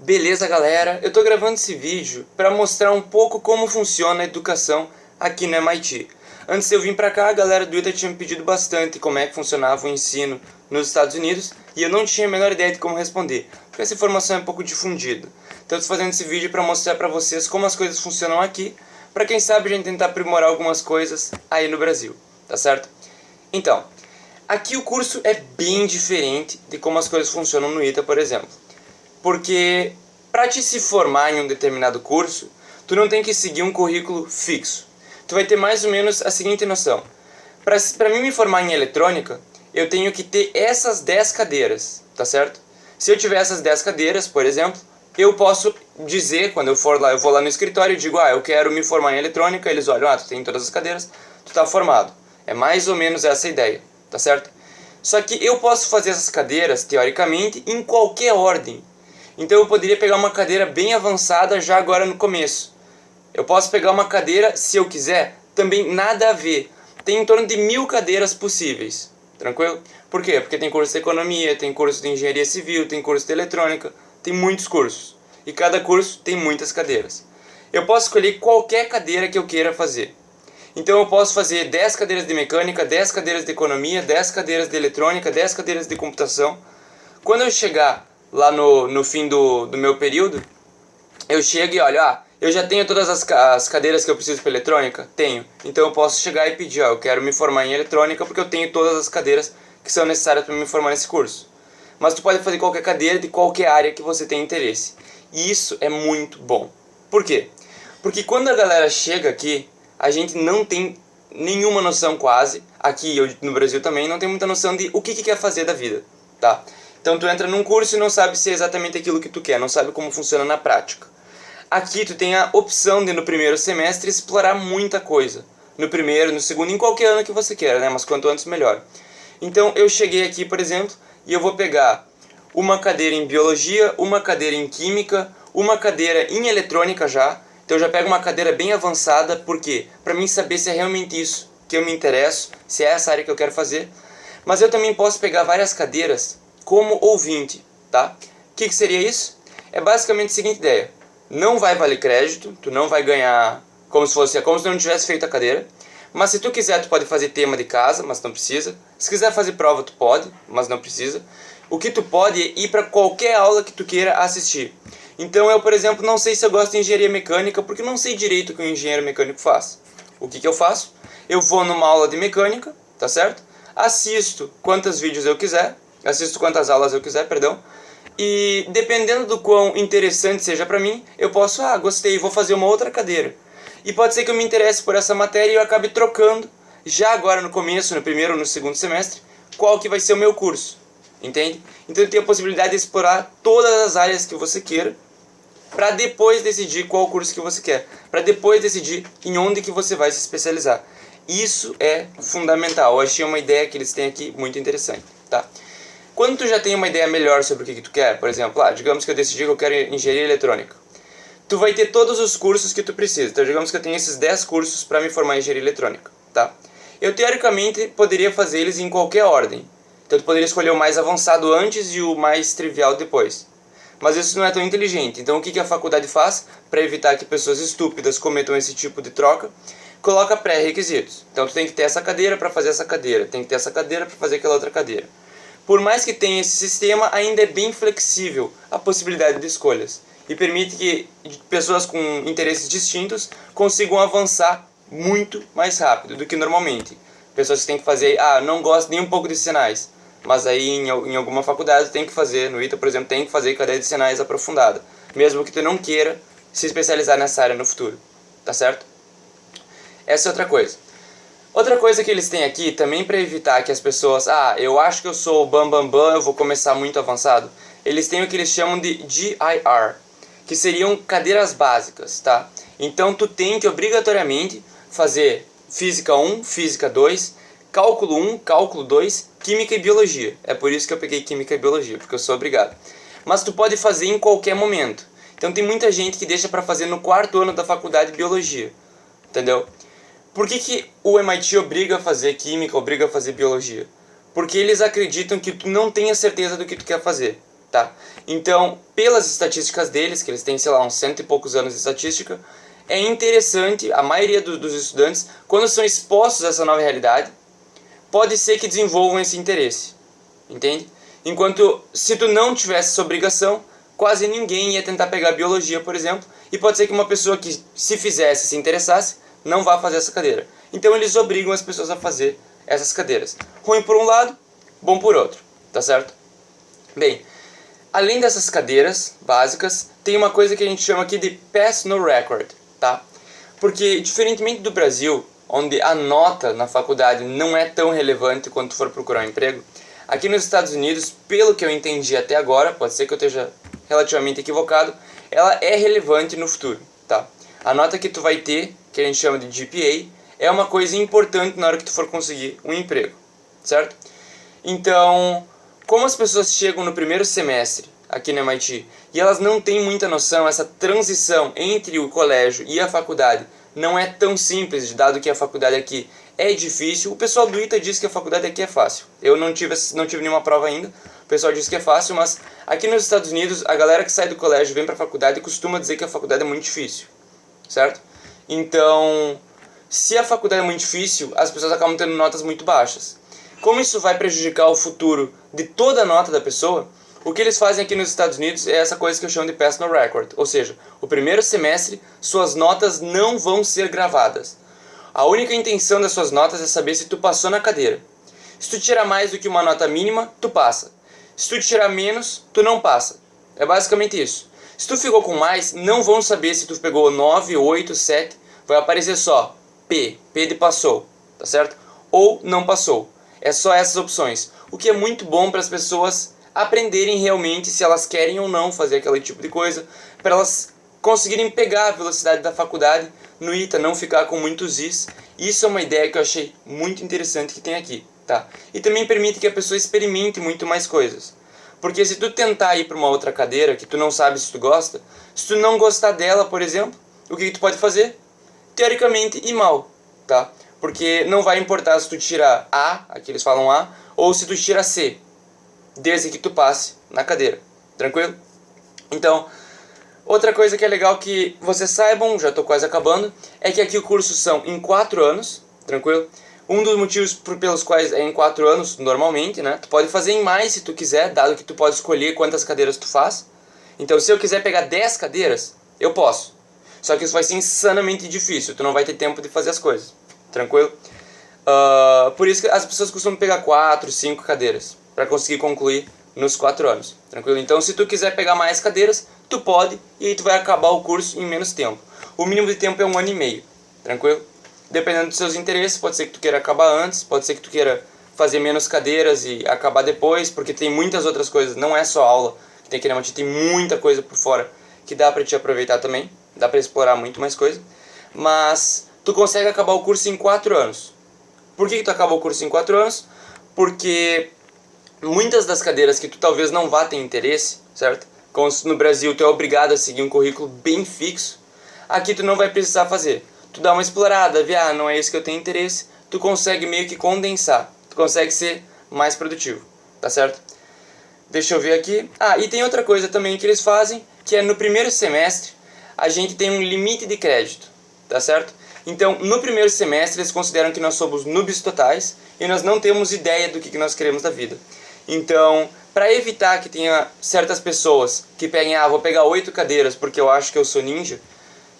Beleza, galera? Eu tô gravando esse vídeo para mostrar um pouco como funciona a educação aqui no MIT. Antes de eu vir pra cá, a galera do ITA tinha me pedido bastante como é que funcionava o ensino nos Estados Unidos e eu não tinha a menor ideia de como responder, porque essa informação é um pouco difundida. Então eu tô fazendo esse vídeo para mostrar para vocês como as coisas funcionam aqui, para quem sabe a gente tentar aprimorar algumas coisas aí no Brasil, tá certo? Então, aqui o curso é bem diferente de como as coisas funcionam no ITA, por exemplo. Porque para te se formar em um determinado curso, tu não tem que seguir um currículo fixo. Tu vai ter mais ou menos a seguinte noção. Para mim me formar em eletrônica, eu tenho que ter essas 10 cadeiras, tá certo? Se eu tiver essas 10 cadeiras, por exemplo, eu posso dizer, quando eu for lá, eu vou lá no escritório e digo, eu quero me formar em eletrônica, eles olham, tu tem todas as cadeiras, tu tá formado. É mais ou menos essa a ideia, tá certo? Só que eu posso fazer essas cadeiras, teoricamente, em qualquer ordem. Então eu poderia pegar uma cadeira bem avançada já agora no começo. Eu posso pegar uma cadeira, se eu quiser, também nada a ver. Tem em torno de 1000 cadeiras possíveis. Tranquilo? Por quê? Porque tem curso de economia, tem curso de engenharia civil, tem curso de eletrônica, tem muitos cursos. E cada curso tem muitas cadeiras. Eu posso escolher qualquer cadeira que eu queira fazer. Então eu posso fazer 10 cadeiras de mecânica, 10 cadeiras de economia, 10 cadeiras de eletrônica, 10 cadeiras de computação. Quando eu chegar lá no fim do meu período, eu chego e olho, eu já tenho todas as cadeiras que eu preciso para eletrônica? Tenho. Então eu posso chegar e pedir, eu quero me formar em eletrônica porque eu tenho todas as cadeiras que são necessárias para me formar nesse curso. Mas tu pode fazer qualquer cadeira de qualquer área que você tenha interesse. E isso é muito bom. Por quê? Porque quando a galera chega aqui, a gente não tem nenhuma noção quase, aqui no Brasil também, não tem muita noção de o que quer fazer da vida, tá? Então tu entra num curso e não sabe se é exatamente aquilo que tu quer, não sabe como funciona na prática. Aqui tu tem a opção de no primeiro semestre explorar muita coisa. No primeiro, no segundo, em qualquer ano que você queira, né? Mas quanto antes melhor. Então eu cheguei aqui, por exemplo, e eu vou pegar uma cadeira em biologia, uma cadeira em química, uma cadeira em eletrônica já. Então eu já pego uma cadeira bem avançada, por quê? Para mim saber se é realmente isso que eu me interesso, se é essa área que eu quero fazer. Mas eu também posso pegar várias cadeiras como ouvinte, tá? O que seria isso? É basicamente a seguinte ideia. Não vai valer crédito, tu não vai ganhar como se tu não tivesse feito a cadeira. Mas se tu quiser, tu pode fazer tema de casa, mas não precisa. Se quiser fazer prova, tu pode, mas não precisa. O que tu pode é ir para qualquer aula que tu queira assistir. Então eu, por exemplo, não sei se eu gosto de engenharia mecânica, porque eu não sei direito o que um engenheiro mecânico faz. O que eu faço? Eu vou numa aula de mecânica, tá certo? Assisto quantos vídeos eu quiser, assisto quantas aulas eu quiser, perdão. E dependendo do quão interessante seja pra mim, eu posso, gostei, vou fazer uma outra cadeira. E pode ser que eu me interesse por essa matéria e eu acabe trocando, já agora no começo, no primeiro ou no segundo semestre, qual que vai ser o meu curso. Entende? Então tem a possibilidade de explorar todas as áreas que você queira, para depois decidir qual curso que você quer, para depois decidir em onde que você vai se especializar. Isso é fundamental. Eu achei uma ideia que eles têm aqui muito interessante, tá? Quando tu já tem uma ideia melhor sobre o que tu quer, por exemplo, digamos que eu decidi que eu quero engenharia eletrônica. Tu vai ter todos os cursos que tu precisa. Então, digamos que eu tenho esses 10 cursos para me formar em engenharia eletrônica, tá? Eu, teoricamente, poderia fazer eles em qualquer ordem. Então, tu poderia escolher o mais avançado antes e o mais trivial depois. Mas isso não é tão inteligente. Então, o que a faculdade faz para evitar que pessoas estúpidas cometam esse tipo de troca? Coloca pré-requisitos. Então, tu tem que ter essa cadeira para fazer essa cadeira. Tem que ter essa cadeira para fazer aquela outra cadeira. Por mais que tenha esse sistema, ainda é bem flexível a possibilidade de escolhas e permite que pessoas com interesses distintos consigam avançar muito mais rápido do que normalmente. Pessoas que têm que fazer, não gosto nem um pouco de sinais, mas aí em alguma faculdade tem que fazer, no ITA, por exemplo, tem que fazer cadeia de sinais aprofundada, mesmo que tu não queira se especializar nessa área no futuro, tá certo? Essa é outra coisa. Outra coisa que eles têm aqui, também para evitar que as pessoas, eu acho que eu sou o bam, eu vou começar muito avançado, eles têm o que eles chamam de GIR, que seriam cadeiras básicas, tá? Então tu tem que obrigatoriamente fazer Física 1, Física 2, Cálculo 1, Cálculo 2, Química e Biologia. É por isso que eu peguei Química e Biologia, porque eu sou obrigado. Mas tu pode fazer em qualquer momento. Então tem muita gente que deixa para fazer no 4º ano da faculdade de Biologia, entendeu? Por que o MIT obriga a fazer Química, obriga a fazer Biologia? Porque eles acreditam que tu não tenha certeza do que tu quer fazer. tá? Então, pelas estatísticas deles, que eles têm, sei lá, uns 100 e poucos anos de estatística, é interessante, a maioria dos estudantes, quando são expostos a essa nova realidade, pode ser que desenvolvam esse interesse, entende? Enquanto, se tu não tivesse essa obrigação, quase ninguém ia tentar pegar biologia, por exemplo, e pode ser que uma pessoa que se fizesse, se interessasse, não vá fazer essa cadeira. Então eles obrigam as pessoas a fazer essas cadeiras. Ruim por um lado, bom por outro, tá certo? Bem, além dessas cadeiras básicas, tem uma coisa que a gente chama aqui de Pass No Record, tá? Porque, diferentemente do Brasil, onde a nota na faculdade não é tão relevante quando tu for procurar um emprego, aqui nos Estados Unidos, pelo que eu entendi até agora, pode ser que eu esteja relativamente equivocado, ela é relevante no futuro, tá? A nota que tu vai ter, que a gente chama de GPA, é uma coisa importante na hora que tu for conseguir um emprego, certo? Então, como as pessoas chegam no primeiro semestre aqui no MIT e elas não têm muita noção, essa transição entre o colégio e a faculdade não é tão simples, dado que a faculdade aqui é difícil. O pessoal do ITA diz que a faculdade aqui é fácil. Eu não tive nenhuma prova ainda. O pessoal diz que é fácil, mas aqui nos Estados Unidos, a galera que sai do colégio e vem para a faculdade costuma dizer que a faculdade é muito difícil, certo? Então, se a faculdade é muito difícil, as pessoas acabam tendo notas muito baixas. Como isso vai prejudicar o futuro de toda a nota da pessoa, o que eles fazem aqui nos Estados Unidos é essa coisa que eu chamo de Pass No Record. Ou seja, o primeiro semestre, suas notas não vão ser gravadas. A única intenção das suas notas é saber se tu passou na cadeira. Se tu tirar mais do que uma nota mínima, tu passa. Se tu tirar menos, tu não passa. É basicamente isso. Se tu ficou com mais, não vão saber se tu pegou 9, 8, 7. Vai aparecer só P de passou, tá certo? Ou não passou. É só essas opções. O que é muito bom para as pessoas aprenderem realmente se elas querem ou não fazer aquele tipo de coisa, para elas conseguirem pegar a velocidade da faculdade no ITA, não ficar com muitos Is. Isso é uma ideia que eu achei muito interessante que tem aqui, tá? E também permite que a pessoa experimente muito mais coisas. Porque se tu tentar ir para uma outra cadeira que tu não sabe se tu gosta, se tu não gostar dela, por exemplo, o que tu pode fazer? Teoricamente, ir mal, tá? Porque não vai importar se tu tira A, aqui eles falam A, ou se tu tira C, desde que tu passe na cadeira, tranquilo? Então, outra coisa que é legal que vocês saibam, já estou quase acabando, é que aqui o curso são em 4 anos, tranquilo? Um dos motivos pelos quais é em 4 anos, normalmente, né? Tu pode fazer em mais se tu quiser, dado que tu pode escolher quantas cadeiras tu faz. Então, se eu quiser pegar 10 cadeiras, eu posso. Só que isso vai ser insanamente difícil, tu não vai ter tempo de fazer as coisas, tranquilo? Por isso que as pessoas costumam pegar 4, 5 cadeiras, para conseguir concluir nos 4 anos, tranquilo? Então, se tu quiser pegar mais cadeiras, tu pode, e aí tu vai acabar o curso em menos tempo. O mínimo de tempo é 1 ano e meio, tranquilo? Dependendo dos seus interesses, pode ser que tu queira acabar antes, pode ser que tu queira fazer menos cadeiras e acabar depois, porque tem muitas outras coisas, não é só aula, que tem que realmente tem muita coisa por fora que dá pra te aproveitar também, dá pra explorar muito mais coisa, mas tu consegue acabar o curso em 4 anos. Por que tu acaba o curso em 4 anos? Porque muitas das cadeiras que tu talvez não vá ter interesse, certo? Como no Brasil tu é obrigado a seguir um currículo bem fixo, aqui tu não vai precisar fazer. Tu dá uma explorada, vê, não é isso que eu tenho interesse, tu consegue meio que condensar, tu consegue ser mais produtivo, tá certo? Deixa eu ver aqui. E tem outra coisa também que eles fazem, que é no primeiro semestre, a gente tem um limite de crédito, tá certo? Então, no primeiro semestre, eles consideram que nós somos noobs totais e nós não temos ideia do que nós queremos da vida. Então, para evitar que tenha certas pessoas que peguem, vou pegar 8 cadeiras porque eu acho que eu sou ninja,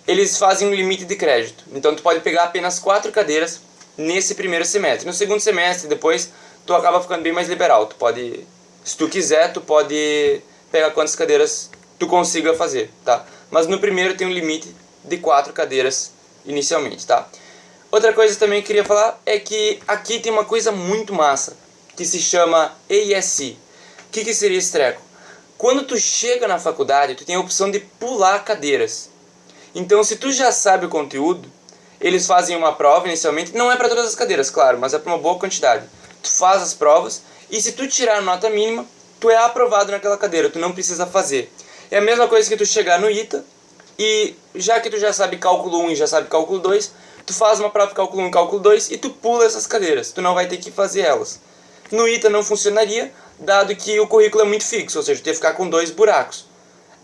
eles fazem um limite de crédito. Então, tu pode pegar apenas 4 cadeiras nesse primeiro semestre. No segundo semestre, depois, tu acaba ficando bem mais liberal. Tu pode, se tu quiser, tu pode pegar quantas cadeiras tu consiga fazer, tá? Mas no primeiro tem um limite de 4 cadeiras inicialmente, tá? Outra coisa também que eu queria falar é que aqui tem uma coisa muito massa, que se chama ASC. O que seria esse treco? Quando tu chega na faculdade, tu tem a opção de pular cadeiras. Então, se tu já sabe o conteúdo, eles fazem uma prova inicialmente, não é para todas as cadeiras, claro, mas é para uma boa quantidade. Tu faz as provas e se tu tirar a nota mínima, tu é aprovado naquela cadeira, tu não precisa fazer. É a mesma coisa que tu chegar no ITA e já que tu já sabe cálculo 1 e já sabe cálculo 2, tu faz uma prova de cálculo 1 e cálculo 2 e tu pula essas cadeiras, tu não vai ter que fazer elas. No ITA não funcionaria, dado que o currículo é muito fixo, ou seja, tu ia ficar com 2 buracos.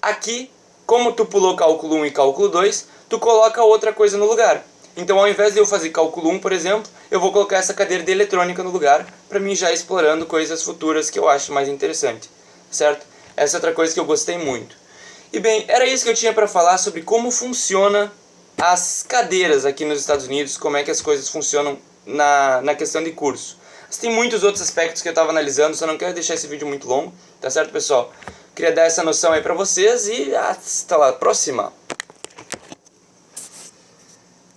Aqui, como tu pulou cálculo 1 e cálculo 2, tu coloca outra coisa no lugar. Então, ao invés de eu fazer cálculo 1, por exemplo, eu vou colocar essa cadeira de eletrônica no lugar, para mim já explorando coisas futuras que eu acho mais interessante, certo? Essa é outra coisa que eu gostei muito. E bem, era isso que eu tinha para falar sobre como funciona as cadeiras aqui nos Estados Unidos, como é que as coisas funcionam na questão de curso. Mas tem muitos outros aspectos que eu estava analisando, só não quero deixar esse vídeo muito longo, tá certo, pessoal? Queria dar essa noção aí para vocês e hasta lá, próxima!